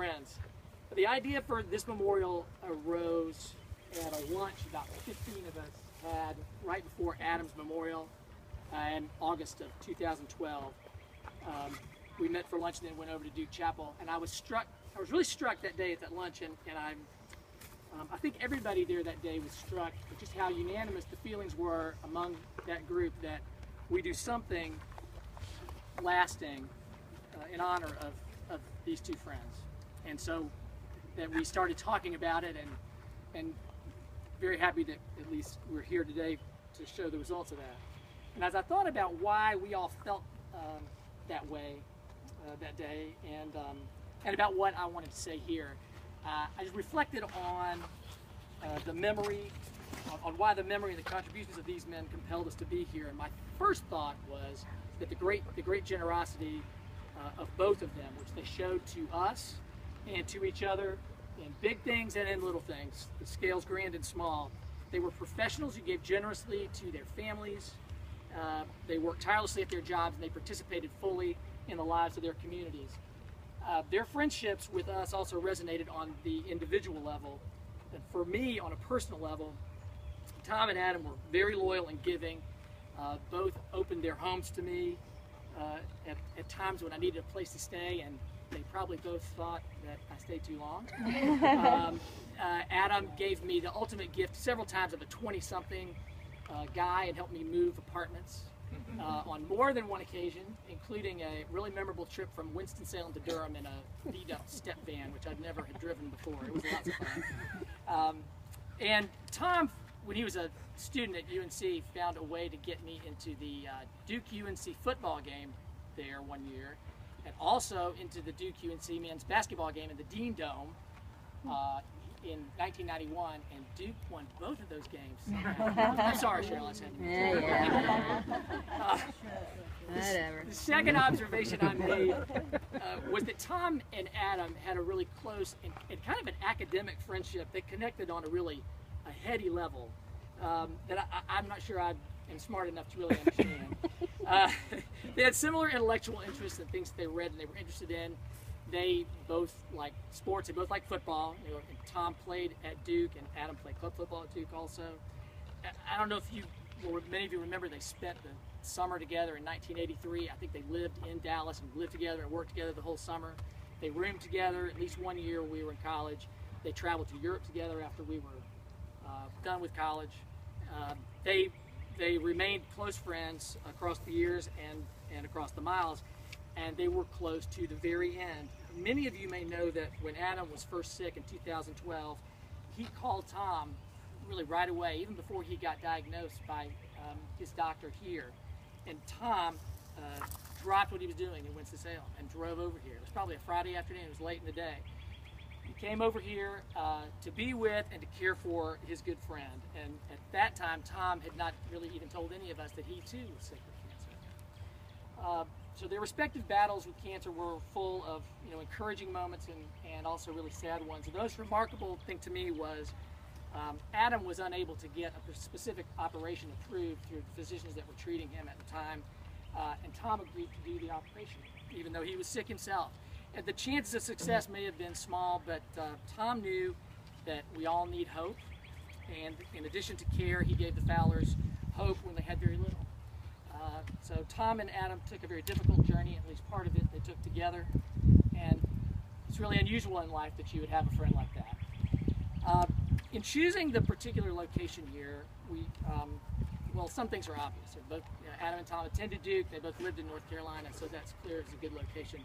friends. The idea for this memorial arose at a lunch about 15 of us had right before Adam's memorial in August of 2012. We met for lunch and then went over to Duke Chapel, and I was really struck that day at that lunch, and I think everybody there that day was struck with just how unanimous the feelings were among that group that we do something lasting in honor of these two friends. And so that we started talking about it, and very happy that at least we're here today to show the results of that. And as I thought about why we all felt that way that day, and about what I wanted to say here, I just reflected on the memory, on why the memory and the contributions of these men compelled us to be here. And my first thought was that the great generosity of both of them, which they showed to us and to each other in big things and in little things, the scales grand and small. They were professionals who gave generously to their families. They worked tirelessly at their jobs, and they participated fully in the lives of their communities. Their friendships with us also resonated on the individual level. And for me, on a personal level, Tom and Adam were very loyal and giving. Both opened their homes to me at times when I needed a place to stay, and they probably both thought that I stayed too long. Adam gave me the ultimate gift several times of a 20-something guy and helped me move apartments on more than one occasion, including a really memorable trip from Winston-Salem to Durham in a beat-up step van, which I'd never had driven before. It was lots of fun. And Tom, when he was a student at UNC, found a way to get me into the Duke-UNC football game there one year, and also into the Duke-UNC men's basketball game in the Dean Dome in 1991, and Duke won both of those games. I'm sorry, Cheryl, I said whatever. The second observation I made was that Tom and Adam had a really close and kind of an academic friendship that connected on a heady level that I'm not sure I am smart enough to really understand. They had similar intellectual interests and things that they read and they were interested in. They both liked sports. They both liked football. And Tom played at Duke, and Adam played club football at Duke also. I don't know if many of you remember, they spent the summer together in 1983. I think they lived in Dallas and lived together and worked together the whole summer. They roomed together at least 1 year when we were in college. They traveled to Europe together after we were done with college. They remained close friends across the years and across the miles, and they were close to the very end. Many of you may know that when Adam was first sick in 2012, he called Tom really right away, even before he got diagnosed by his doctor here. And Tom dropped what he was doing in Winston-Salem and drove over here. It was probably a Friday afternoon. It was late in the day. He came over here to be with and to care for his good friend. And at that time, Tom had not really even told any of us that he too was sick with cancer. So their respective battles with cancer were full of encouraging moments and also really sad ones. And the most remarkable thing to me was Adam was unable to get a specific operation approved through the physicians that were treating him at the time, and Tom agreed to do the operation, even though he was sick himself. And the chances of success may have been small, but Tom knew that we all need hope, and in addition to care, he gave the Fowlers hope when they had very little. So Tom and Adam took a very difficult journey, at least part of it they took together, and it's really unusual in life that you would have a friend like that. In choosing the particular location here, well, some things are obvious. Both Adam and Tom attended Duke, they both lived in North Carolina, so that's clear it's a good location.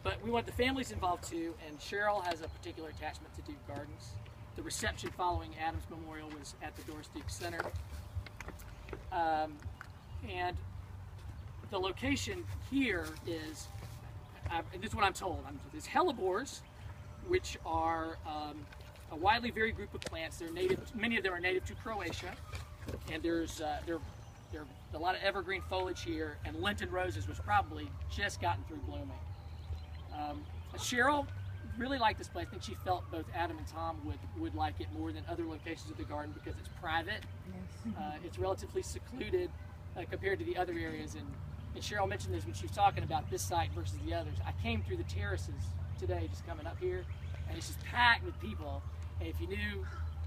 But we want the families involved too, and Cheryl has a particular attachment to Duke Gardens. The reception following Adam's memorial was at the Doris Duke Center. And the location here is, this is what I'm told, there's hellebores, which are a widely varied group of plants. They're native, many of them are native to Croatia, and there's a lot of evergreen foliage here, and Lenten roses was probably just gotten through blooming. Cheryl really liked this place. I think she felt both Adam and Tom would like it more than other locations of the garden because it's private. Yes. It's relatively secluded compared to the other areas and Cheryl mentioned this when she was talking about this site versus the others. I came through the terraces today, just coming up here, and it's just packed with people. And if you knew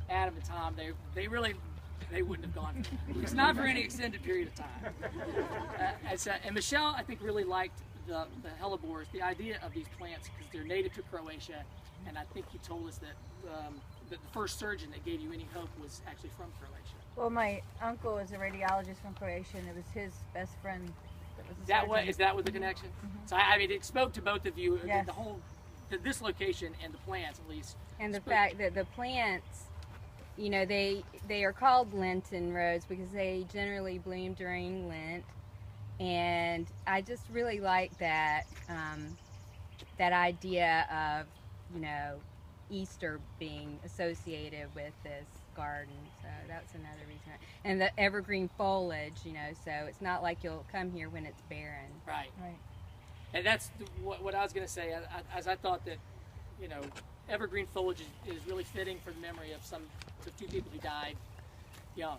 Adam and Tom, they wouldn't have gone. It's not for any extended period of time. And Michelle, I think, really liked the hellebores, the idea of these plants, because they're native to Croatia. And I think he told us that the first surgeon that gave you any hope was actually from Croatia. Well, my uncle is a radiologist from Croatia, and it was his best friend that was a surgeon. Is that what the connection? Mm-hmm. So I mean, it spoke to both of you. Yes. This location and the plants, at least. And the fact that the plants, you know, they are called Lenten rose because they generally bloom during Lent, and I just really like that that idea of, you know, Easter being associated with this garden. So that's another reason. And the evergreen foliage, you know, so it's not like you'll come here when it's barren. Right. Right. And that's what I was going to say. As I thought that, you know, evergreen foliage is really fitting for the memory of two people who died young.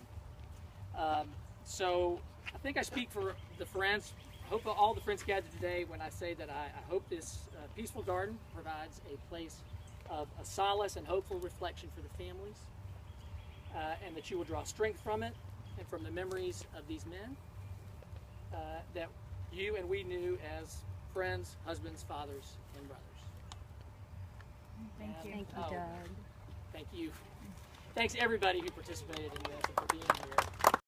So I think I speak for the friends. I hope all the friends gathered today when I say that I hope this peaceful garden provides a place of a solace and hopeful reflection for the families, and that you will draw strength from it and from the memories of these men that you and we knew as friends, husbands, fathers, and brothers. Thank you. And, Thank you, Doug. Thank you. Thanks everybody who participated in this and for being here.